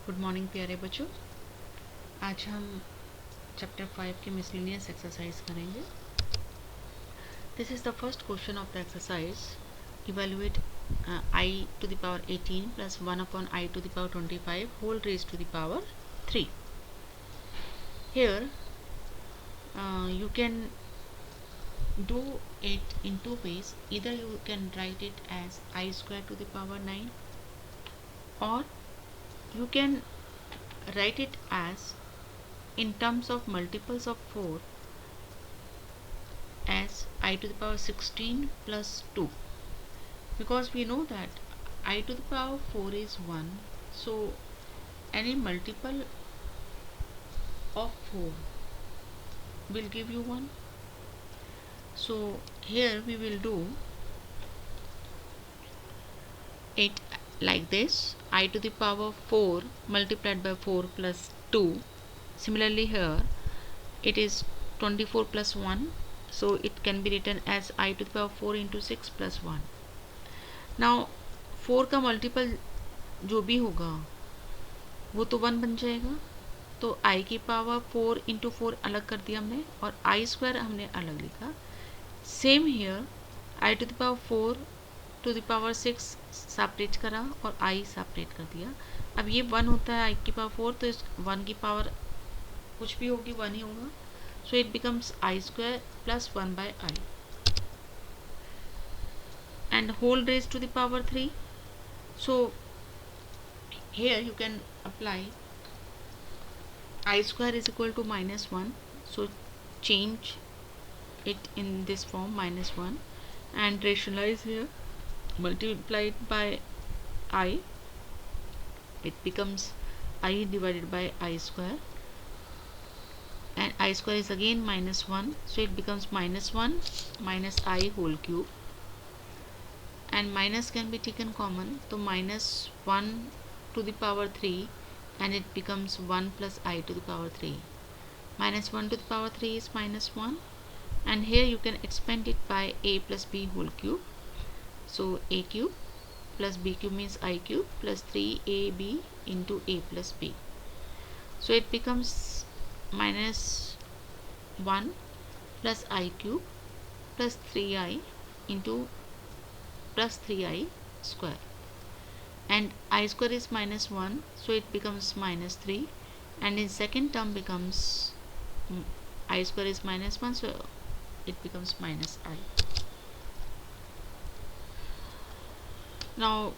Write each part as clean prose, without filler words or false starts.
Good morning प्यारे बच्चों। आज हम चैप्टर 5 की मिसलेनियस एक्सरसाइज करेंगे। This is the first question of the exercise. Evaluate i to the power 18 plus 1 upon i to the power 25 whole raise to the power 3. Here you can do it in two ways. Either you can write it as I square to the power 9, or you can write it as in terms of multiples of 4 as I to the power 16 plus 2, because we know that I to the power 4 is 1, so any multiple of 4 will give you 1. So here we will do it like this: I to the power 4 multiplied by 4 plus 2. Similarly here it is 24 plus 1, so it can be written as I to the power 4 into 6 plus 1. Now 4 का multiple जो भी होगा वो तो 1 बन जाएगा, तो i की पावर 4 इंटू 4 अलग कर दिया हमने और आई स्क्वायर हमने अलग लिखा. Same here i to the power 4 to the power 6 separate करा और i सेपरेट कर दिया. अब ये 1 होता है i की पावर 4, तो इस 1 की पावर कुछ भी होगी 1 ही होगा. So it becomes i square plus 1 by i and whole raised to the power 3. So here you can apply I square is equal to minus 1, so change it in this form minus 1 and rationalize here, multiplied by I, it becomes I divided by I square, and I square is again minus 1, so it becomes minus 1 minus I whole cube, and minus can be taken common, so minus 1 to the power 3 and it becomes 1 plus I to the power 3. Minus 1 to the power 3 is minus 1, and here you can expand it by a plus b whole cube. So a cube plus b cube means I cube plus 3ab into a plus b. So it becomes minus 1 plus I cube plus 3i into plus 3i square, and I square is minus 1, so it becomes minus 3, and in second term becomes I square is minus 1, so it becomes minus I. Now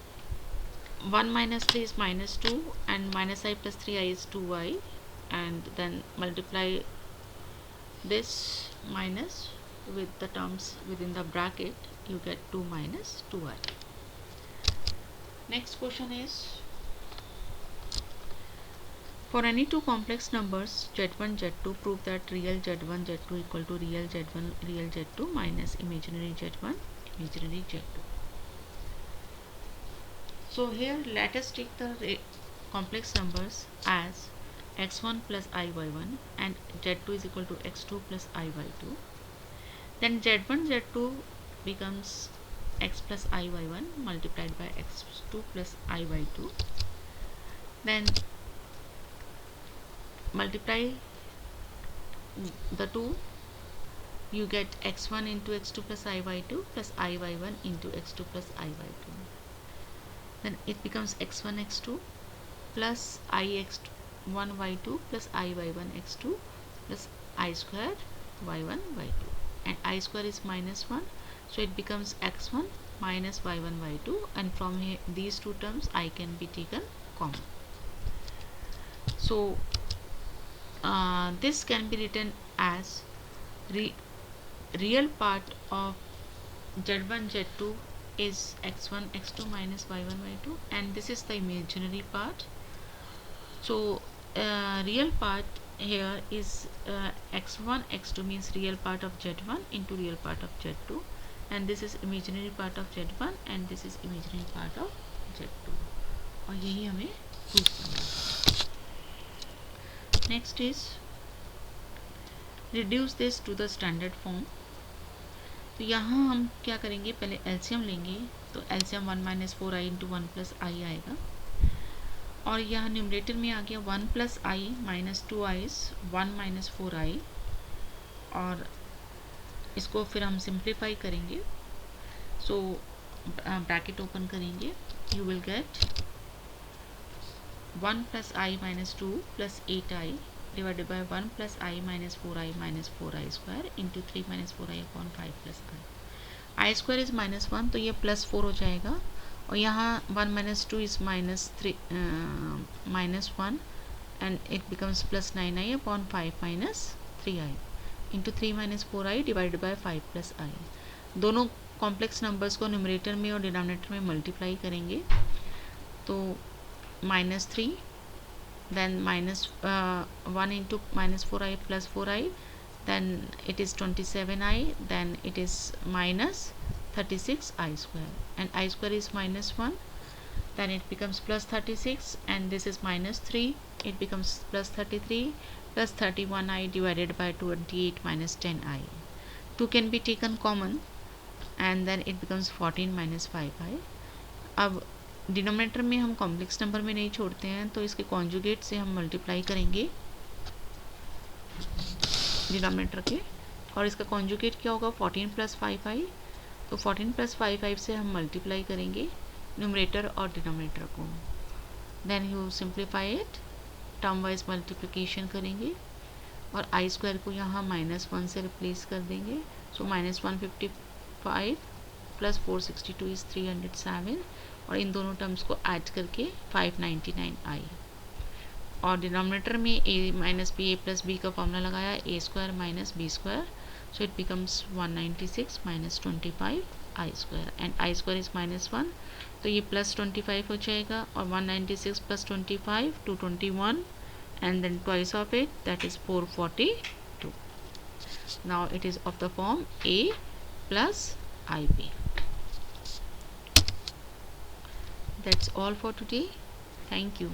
1 minus 3 is minus 2, and minus I plus 3i is 2i, and then multiply this minus with the terms within the bracket, you get 2 minus 2i. Next question is, for any two complex numbers z1 z2, prove that real z1 z2 equal to real z1 real z2 minus imaginary z1 imaginary z2. So here let us take the complex numbers as x1 plus iy1 and z2 is equal to x2 plus iy2. Then z1 z2 becomes x plus iy1 multiplied by x2 plus iy2. Then multiply the two, you get x1 into x2 plus iy2 plus iy1 into x2 plus iy2. Then it becomes x1 x2 plus ix1 y2 plus iy1 x2 plus I square y1 y2, and I square is minus 1, so it becomes x1 minus y1 y2, and from here these two terms I can be taken common. So this can be written as real part of z1 z2 is x1 x2 minus y1 y2, and this is the imaginary part. So real part here is x1 x2 means real part of z1 into real part of z2, and this is imaginary part of z1 and this is imaginary part of z2, और यही हमें prove करना है. Next is reduce this to the standard form. तो यहाँ हम क्या करेंगे, पहले एलसीएम लेंगे, तो LCM 1 minus 4i into 1 plus i आएगा. और यहाँ न्यूमरेटर में आ गया 1 plus i minus 2 i is 1 minus 4 i, और इसको फिर हम सिंप्लीफाई करेंगे। सो ब्रैकेट ओपन करेंगे, you will get 1 plus i minus 2 plus 8i divided by 1 plus i minus 4i square into 3 minus 4i upon 5 plus i square is -1, तो ये +4 हो जाएगा। और यहाँ 1 minus 2 is -1 and it becomes +9i upon 5 minus 3i into 3 minus 4i divided by 5 plus i. दोनों complex numbers को numerator में और डिनोमिनेटर में मल्टीप्लाई करेंगे, तो -3, then -1 into -4i plus 4i, then it is 27i, then it is minus 36i square, and I square is -1, then it becomes +36, and this is -3, it becomes +33 plus 31i divided by 28 minus 10i. 2 can be taken common, and then it becomes 14 minus 5i. अब denominator में हम complex number में नहीं छोड़ते हैं, तो इसके conjugate से हम मल्टीप्लाई करेंगे डिनोमिनेटर के, और इसका कॉन्जुगेट क्या होगा 14 प्लस 5i, तो 14 प्लस 5i से हम मल्टीप्लाई करेंगे न्यूमरेटर और डिनोमिनेटर को। Then you simplify it, term wise multiplication करेंगे और आई स्क्वायर को यहाँ -1 से रिप्लेस कर देंगे। सो -155 प्लस 462 इज़ 307, और इन दोनों टर्म्स को ऐड करके 599i, और डिनोमिनेटर में a minus b a plus b का फॉर्मूला लगाया, a square minus b square, so it becomes 196 minus 25 i square, and i square is -1, तो ये +25 हो जाएगा, और 196 plus 25 221, and then twice of it, that is 442. Now it is of the form a plus ib. That's all for today. Thank you.